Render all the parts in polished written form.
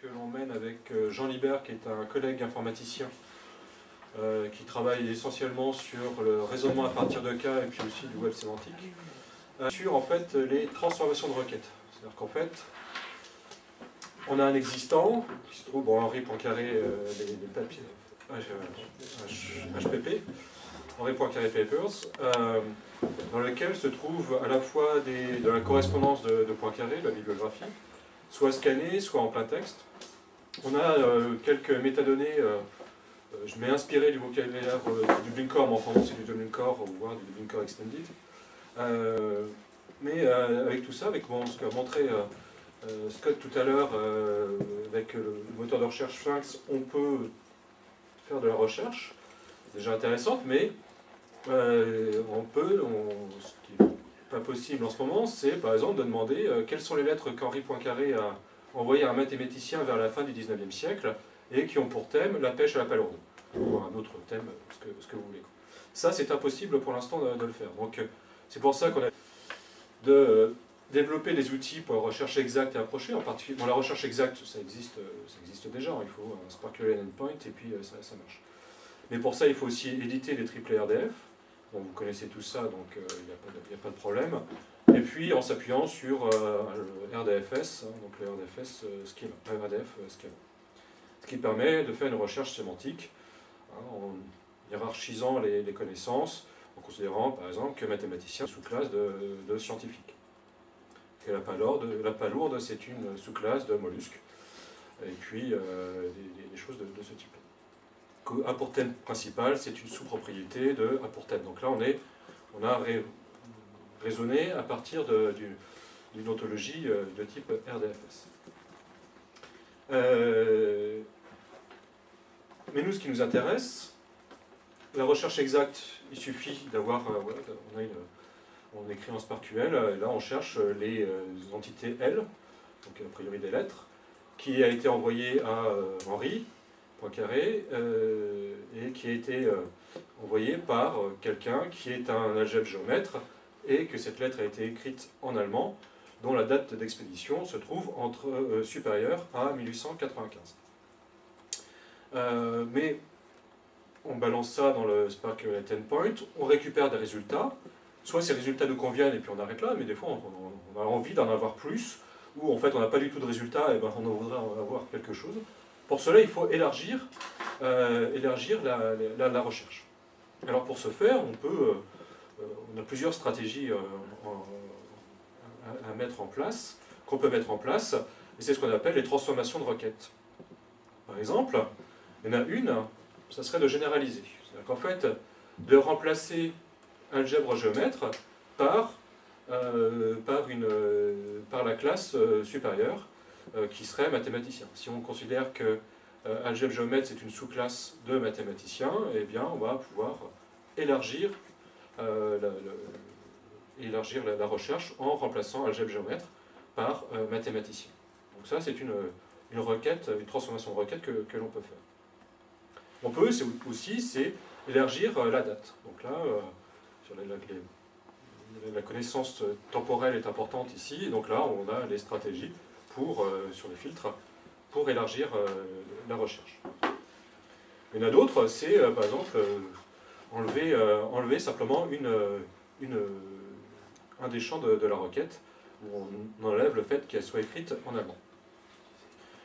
que l'on mène avec Jean Libert, qui est un collègue informaticien qui travaille essentiellement sur le raisonnement à partir de cas et puis aussi du web sémantique, sur en fait les transformations de requêtes. C'est-à-dire qu'en fait, on a un existant qui se trouve dans Henri Poincaré, les papiers HPP, Henri Poincaré Papers, dans lequel se trouve à la fois de la correspondance de Poincaré, la bibliographie, soit scannée, soit en plein texte. On a quelques métadonnées, je m'ai inspiré du vocabulaire du Dublin Core, mais enfin bon, c'est du Dublin Core, ou voire du Dublin Core Extended. Mais avec tout ça, avec ce qu'a montré Scott tout à l'heure, avec le moteur de recherche Sphinx, on peut faire de la recherche, déjà intéressante, mais ce qui n'est pas possible en ce moment, c'est par exemple de demander quelles sont les lettres qu'Henri Poincaré a envoyées à un mathématicien vers la fin du 19e siècle et qui ont pour thème la pêche à la palourde, ou un autre thème, ce que vous voulez. Ça, c'est impossible pour l'instant de le faire. Donc, c'est pour ça qu'on a de développer des outils pour la recherche exacte et approchée. En particulier, la recherche exacte, ça existe déjà. Il faut un SPARQL endpoint et puis ça marche. Mais pour ça, il faut aussi éditer des triplets RDF. Bon, vous connaissez tout ça, donc il n'y a pas de problème. Et puis en s'appuyant sur le RDFS, donc le RDFS schema, RDF schema. Ce qui permet de faire une recherche sémantique en hiérarchisant les connaissances, en considérant par exemple que mathématicien est une sous-classe de scientifique. Que la palourde, c'est une sous-classe de mollusque. Et puis des choses de ce type. A pour thème principal, c'est une sous-propriété de A pour thème. Donc là, on a raisonné à partir d'une ontologie de type RDFS. Mais nous, ce qui nous intéresse, la recherche exacte, il suffit d'avoir... on écrit en SPARQL, et là on cherche les entités L, donc a priori des lettres, qui a été envoyé à Henri Poincaré et qui a été envoyé par quelqu'un qui est un algèbre géomètre et que cette lettre a été écrite en allemand, dont la date d'expédition se trouve supérieure à 1895. Mais on balance ça dans le SPARQL endpoint, on récupère des résultats, soit ces résultats nous conviennent et puis on arrête là, mais des fois on a envie d'en avoir plus, ou en fait on n'a pas du tout de résultats et ben on voudrait en avoir quelque chose. Pour cela, il faut élargir la recherche. Alors pour ce faire, on a plusieurs stratégies à mettre en place, qu'on peut mettre en place, et c'est ce qu'on appelle les transformations de requêtes. Par exemple, il y en a une, ça serait de généraliser. C'est-à-dire qu'en fait, de remplacer algèbre géomètre par la classe supérieure, qui serait mathématicien. Si on considère que algèbre géomètre c'est une sous-classe de mathématicien, eh bien on va pouvoir élargir la recherche en remplaçant algèbre géomètre par mathématicien. Donc ça c'est une requête, une transformation de requête que l'on peut faire. On peut aussi élargir la date. Donc là, sur la connaissance temporelle est importante ici, et donc là on a les stratégies sur les filtres pour élargir la recherche. Il y en a d'autres, c'est par exemple enlever simplement un des champs de la requête, où on enlève le fait qu'elle soit écrite en allemand.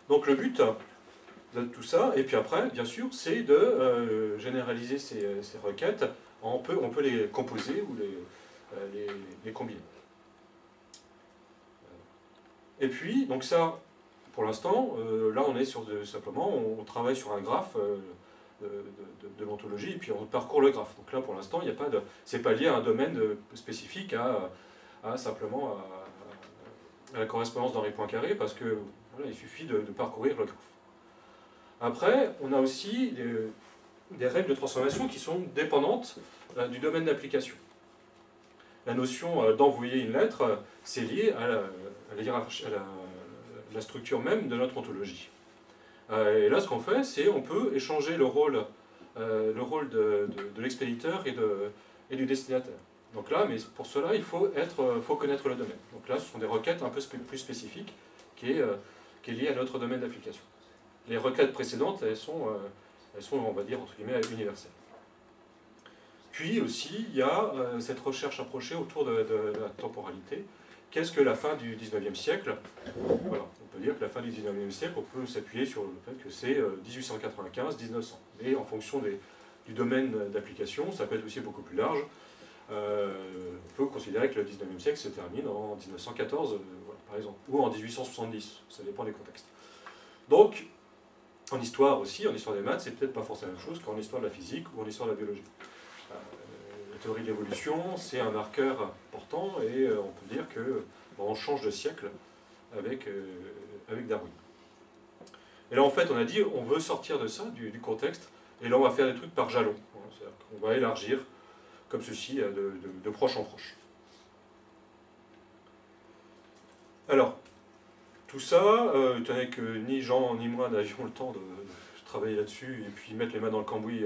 Donc le but de tout ça, et puis après, bien sûr, c'est de généraliser ces requêtes. On peut les composer ou les combiner. Et puis, donc ça, pour l'instant, là on est simplement, on travaille sur un graphe de l'ontologie et puis on parcourt le graphe. Donc là pour l'instant, il n'y a pas c'est pas lié à un domaine spécifique simplement à la correspondance d'Henri Poincaré parce que voilà, il suffit de parcourir le graphe. Après, on a aussi des règles de transformation qui sont dépendantes du domaine d'application. La notion d'envoyer une lettre, c'est lié à la structure même de notre ontologie. Et là, ce qu'on fait, c'est on peut échanger le rôle de l'expéditeur et du destinataire. Donc là, mais pour cela, il faut connaître le domaine. Donc là, ce sont des requêtes un peu plus spécifiques qui qui est lié à notre domaine d'application. Les requêtes précédentes, elles sont, on va dire, entre guillemets, universelles. Puis aussi, il y a cette recherche approchée autour de la temporalité. Qu'est-ce que la fin du 19e siècle? Voilà, on peut dire que la fin du 19e siècle, on peut s'appuyer sur le fait que c'est 1895-1900. Mais en fonction du domaine d'application, ça peut être aussi beaucoup plus large. On peut considérer que le 19e siècle se termine en 1914, voilà, par exemple, ou en 1870, ça dépend des contextes. Donc, en histoire aussi, en histoire des maths, c'est peut-être pas forcément la même chose qu'en histoire de la physique ou en histoire de la biologie. La théorie de l'évolution, c'est un marqueur important et on peut dire que on change de siècle avec Darwin. Et là, en fait, on a dit, on veut sortir de ça, du contexte, et là, on va faire des trucs par jalons. On va élargir, comme ceci, de proche en proche. Alors, tout ça, étant donné que ni Jean ni moi n'avions le temps de travailler là-dessus, et puis mettre les mains dans le cambouis,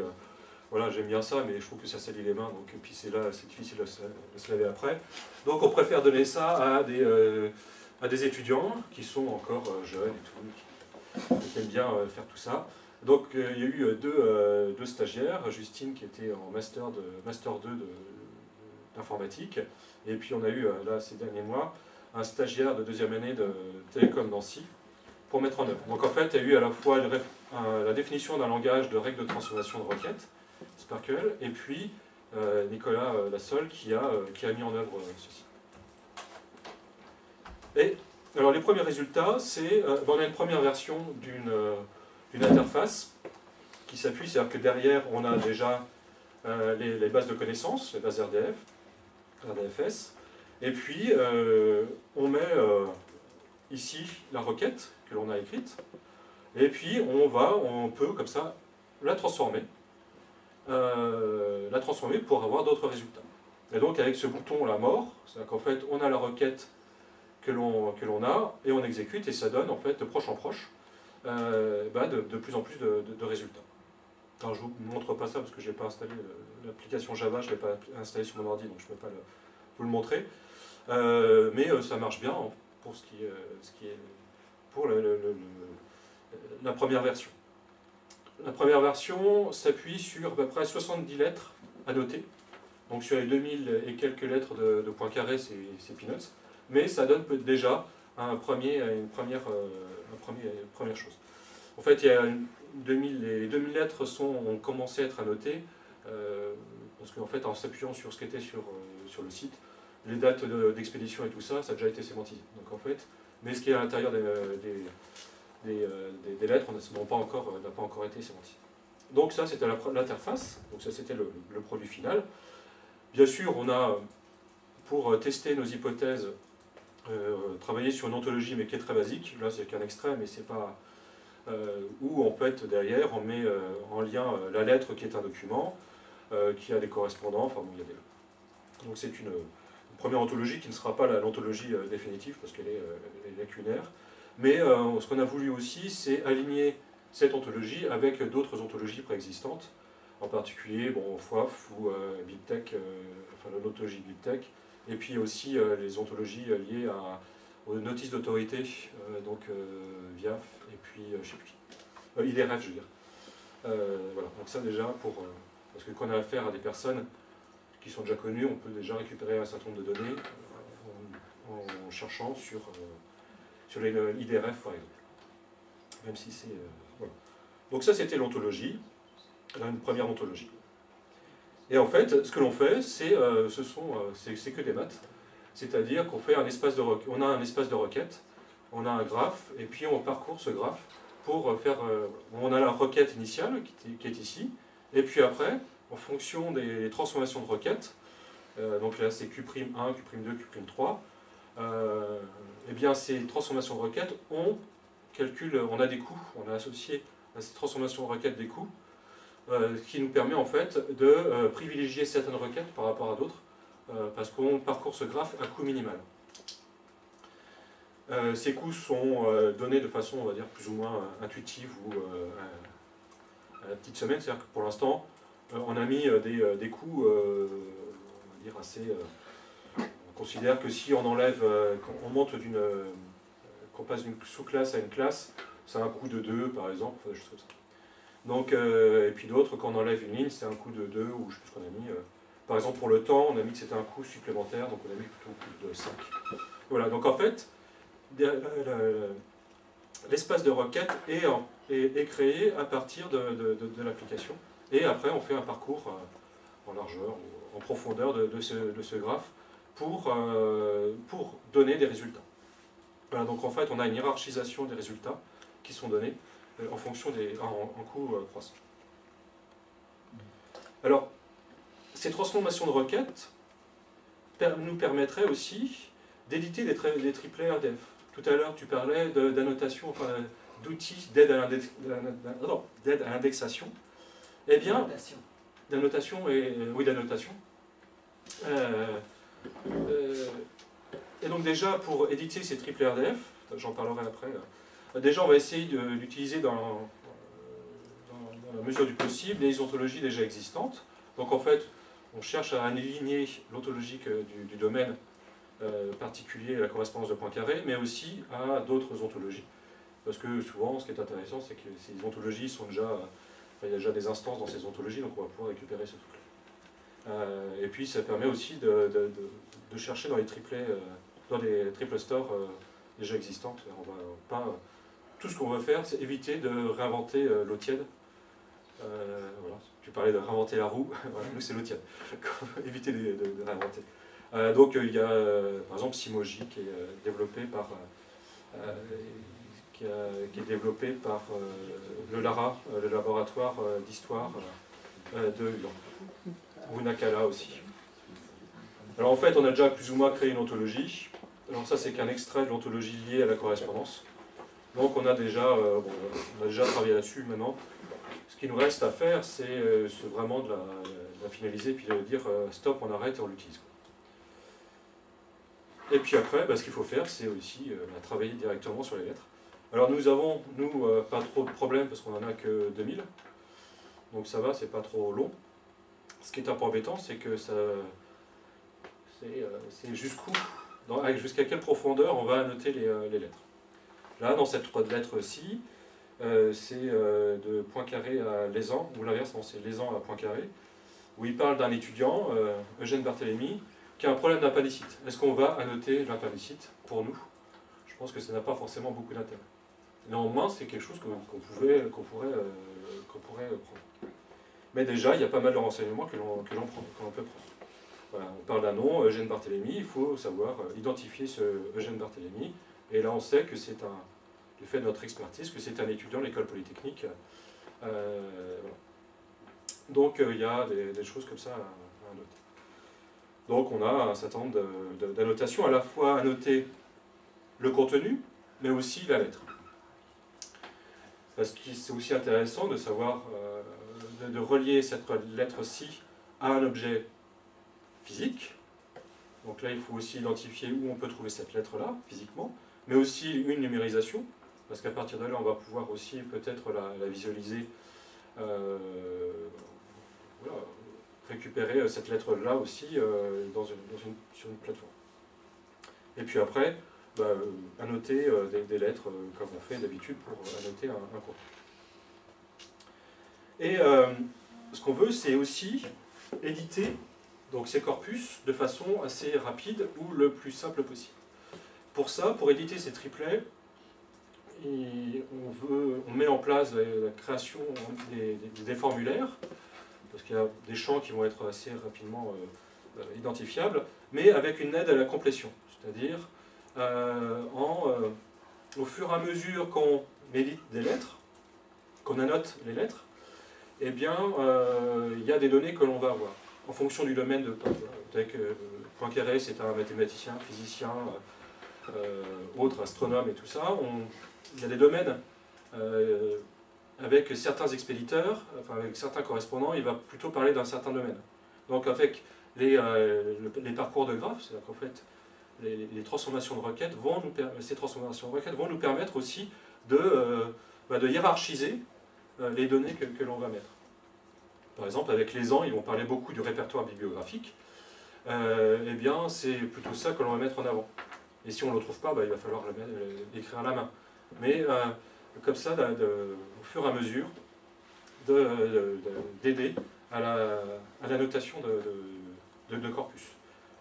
voilà, j'aime bien ça, mais je trouve que ça salit les mains, donc puis c'est là, c'est difficile de se laver après. Donc on préfère donner ça à des étudiants qui sont encore jeunes et tout, qui aiment bien faire tout ça. Donc il y a eu deux stagiaires, Justine qui était en master 2 d'informatique, et puis on a eu là ces derniers mois un stagiaire de 2e année de Télécom Nancy pour mettre en œuvre. Donc en fait il y a eu à la fois la définition d'un langage de règles de transformation de requêtes, SPARQL, et puis Nicolas Lassol qui a mis en œuvre ceci. Et alors les premiers résultats, c'est on a une première version d'une interface qui s'appuie, c'est-à-dire que derrière on a déjà les bases de connaissances, les bases RDFS, et puis on met ici la requête que l'on a écrite, et puis on peut comme ça la transformer pour avoir d'autres résultats. Et donc avec ce bouton là mort, c'est-à-dire qu'en fait on a la requête que l'on a et on exécute et ça donne en fait de proche en proche de plus en plus de résultats. Alors je ne vous montre pas ça parce que je n'ai pas installé l'application Java, je ne l'ai pas installée sur mon ordi donc je ne peux pas vous le montrer. Mais ça marche bien pour ce qui est pour la première version. La première version s'appuie sur à peu près 70 lettres à noter. Donc sur les 2000 et quelques lettres de Poincaré, c'est peanuts. Mais ça donne déjà une première chose. En fait, il y a les 2000 lettres ont commencé à être annotées, parce qu'en fait, en s'appuyant sur ce qui était sur le site, les dates d'expédition et tout ça, ça a déjà été sémantisé. Donc en fait, mais ce qui est à l'intérieur des lettres n'a pas encore été sémantisé. Donc ça, c'était l'interface, donc ça c'était le produit final. Bien sûr, on a, pour tester nos hypothèses, travaillé sur une ontologie, mais qui est très basique. Là, c'est qu'un extrait, mais c'est pas... où, en fait, derrière, on met en lien la lettre qui est un document, qui a des correspondants, enfin bon, il y a des... Donc c'est une première ontologie qui ne sera pas l'ontologie définitive, parce qu'elle est lacunaire. Mais ce qu'on a voulu aussi, c'est aligner cette ontologie avec d'autres ontologies préexistantes, en particulier FOAF ou BibTeX, enfin l'ontologie BibTeX, et puis aussi les ontologies liées aux notices d'autorité, donc VIAF, et puis je sais plus qui, IDRF je veux dire. Voilà, donc ça déjà parce que quand on a affaire à des personnes qui sont déjà connues, on peut déjà récupérer un certain nombre de données en cherchant sur l'IDRF par exemple. Même si c'est... voilà. Donc ça c'était l'ontologie, une première ontologie. Et en fait, ce que l'on fait, c'est que des maths. C'est-à-dire qu'on fait on a un espace de requête, on a un graphe, et puis on parcourt ce graphe pour faire... on a la requête initiale qui est ici, et puis après, en fonction des transformations de requêtes, donc là c'est Q'1, Q'2, Q'3, et bien ces transformations de requêtes, on a des coûts, on a associé à ces transformations de requêtes des coûts, qui nous permet en fait de privilégier certaines requêtes par rapport à d'autres, parce qu'on parcourt ce graphe à coût minimal. Ces coûts sont donnés de façon, on va dire, plus ou moins intuitive ou à la petite semaine, c'est-à-dire que pour l'instant, on a mis des coûts, on va dire, assez... on considère que si on enlève, qu'on monte qu'on passe d'une sous-classe à une classe, c'est un coût de 2 par exemple, enfin, des choses comme ça. Donc, et puis d'autres, quand on enlève une ligne, c'est un coût de 2, ou je sais plus ce qu'on a mis. Par exemple, pour le temps, on a mis que c'était un coût supplémentaire, donc on a mis plutôt un coût de 5. Voilà, donc en fait, l'espace de requête est créé à partir de l'application. Et après, on fait un parcours en largeur, ou en profondeur de ce graphe pour donner des résultats. Voilà, donc en fait, on a une hiérarchisation des résultats qui sont donnés en fonction en coût croissant. Alors, ces transformations de requêtes nous permettraient aussi d'éditer des triplets RDF. Tout à l'heure, tu parlais d'annotation, enfin, d'outils d'aide à l'indexation. Eh bien, d'annotation et oui, d'annotation. Et donc déjà, pour éditer ces triplets RDF, j'en parlerai après, déjà on va essayer d'utiliser dans la mesure du possible les ontologies déjà existantes. Donc en fait, on cherche à aligner l'ontologique du domaine particulier à la correspondance de Poincaré, mais aussi à d'autres ontologies. Parce que souvent, ce qui est intéressant, c'est que ces ontologies sont déjà... il y a déjà des instances dans ces ontologies, donc on va pouvoir récupérer ce truc-là. Et puis ça permet aussi de chercher dans les triplets, dans les triple stores déjà existantes. On va pas, tout ce qu'on va faire, c'est éviter de réinventer l'eau tiède. Voilà. Tu parlais de réinventer la roue, voilà, nous c'est l'eau tiède. Éviter de réinventer. Donc il y a par exemple Simoji qui est développé par le LARA, le laboratoire d'histoire de Lyon, ou Nakala aussi. Alors en fait, on a déjà plus ou moins créé une ontologie. Alors ça, c'est qu'un extrait de l'ontologie liée à la correspondance. Donc on a déjà travaillé là-dessus maintenant. Ce qui nous reste à faire, c'est vraiment de la finaliser, puis de dire stop, on arrête et on l'utilise. Et puis après, ce qu'il faut faire, c'est aussi travailler directement sur les lettres. Alors nous avons, pas trop de problèmes parce qu'on n'en a que 2000. Donc ça va, c'est pas trop long. Ce qui est un peu embêtant, c'est que c'est jusqu'à quelle profondeur on va annoter les lettres. Là, dans cette lettre-ci, c'est de Poincaré à Lézan, ou l'inverse, non, c'est Lézan à Poincaré, où il parle d'un étudiant, Eugène Barthélemy, qui a un problème d'impallicite. Est-ce qu'on va annoter l'impallicite pour nous? Je pense que ça n'a pas forcément beaucoup d'intérêt. Néanmoins, c'est quelque chose qu'on pourrait prendre. Mais déjà, il y a pas mal de renseignements que l'on peut prendre. Voilà, on parle d'un nom, Eugène Barthélemy, il faut savoir identifier ce Eugène Barthélemy. Et là, on sait que c'est du fait de notre expertise, que c'est un étudiant de l'école polytechnique. Voilà. Donc, il y a des choses comme ça à noter. Donc, on a un certain nombre d'annotations, à la fois annoter le contenu, mais aussi la lettre. Parce que c'est aussi intéressant de savoir, de relier cette lettre-ci à un objet physique. Donc là, il faut aussi identifier où on peut trouver cette lettre-là, physiquement, mais aussi une numérisation, parce qu'à partir de là, on va pouvoir aussi peut-être la visualiser, voilà, récupérer cette lettre-là aussi sur une plateforme. Et puis après, annoter des lettres comme on fait d'habitude pour annoter un cours. Et ce qu'on veut, c'est aussi éditer donc, ces corpus de façon assez rapide ou le plus simple possible. Pour ça, pour éditer ces triplets, on met en place la création des formulaires, parce qu'il y a des champs qui vont être assez rapidement identifiables, mais avec une aide à la complétion, c'est-à-dire au fur et à mesure qu'on édite des lettres, qu'on annote les lettres, eh bien, il y a des données que l'on va avoir. En fonction du domaine Poincaré, c'est un mathématicien, physicien, autre astronome et tout ça. Il y a des domaines avec certains expéditeurs, enfin avec certains correspondants, il va plutôt parler d'un certain domaine. Donc avec les parcours de graphes, c'est-à-dire qu'en fait, les transformations de requêtes ces transformations de requêtes vont nous permettre aussi de hiérarchiser les données que l'on va mettre. Par exemple, avec les ans, ils vont parler beaucoup du répertoire bibliographique. Eh bien, c'est plutôt ça que l'on va mettre en avant. Et si on ne le trouve pas, il va falloir l'écrire à la main. Mais comme ça, au fur et à mesure, d'aider à la notation de corpus.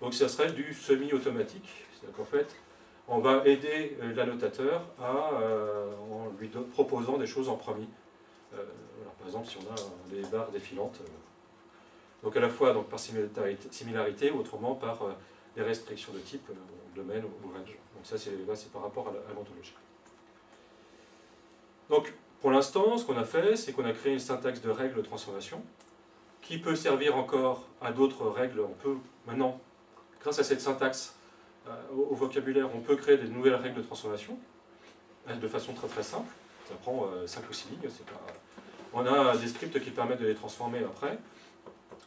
Donc ça serait du semi-automatique, c'est-à-dire qu'en fait, on va aider l'annotateur en lui proposant des choses en premier. Voilà, par exemple, si on a des barres défilantes, donc à la fois donc, par similarité, autrement par des restrictions de type, domaine ou range. Donc ça, c'est par rapport à l'ontologie. Donc, pour l'instant, ce qu'on a fait, c'est qu'on a créé une syntaxe de règles de transformation qui peut servir encore à d'autres règles. On peut maintenant, grâce à cette syntaxe, au vocabulaire, on peut créer des nouvelles règles de transformation de façon très très simple. Ça prend 5 ou 6 lignes. On a des scripts qui permettent de les transformer après.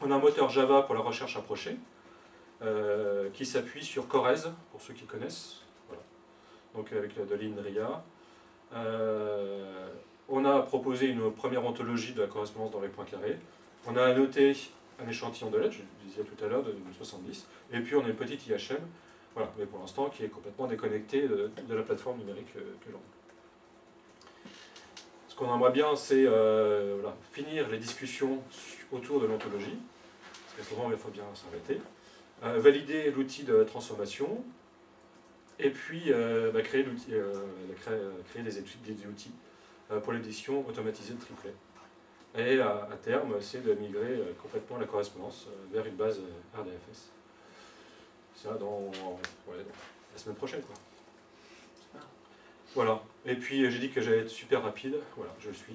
On a un moteur Java pour la recherche approchée qui s'appuie sur Corez, pour ceux qui connaissent. Voilà. Donc avec de l'INRIA. On a proposé une première ontologie de la correspondance dans les points carrés. On a annoté un échantillon de lettres, je le disais tout à l'heure, de 70. Et puis on a une petite IHM, voilà, mais pour l'instant qui est complètement déconnectée de la plateforme numérique que l'on a. Ce qu'on aimerait bien, c'est voilà, finir les discussions autour de l'ontologie, parce qu'à ce moment il faut bien s'arrêter, valider l'outil de transformation, et puis créer des outils pour l'édition automatisée de triplet. Et à terme, c'est de migrer complètement la correspondance vers une base RDFS. Ça dans la semaine prochaine, quoi. Voilà. Et puis j'ai dit que j'allais être super rapide. Voilà, je le suis.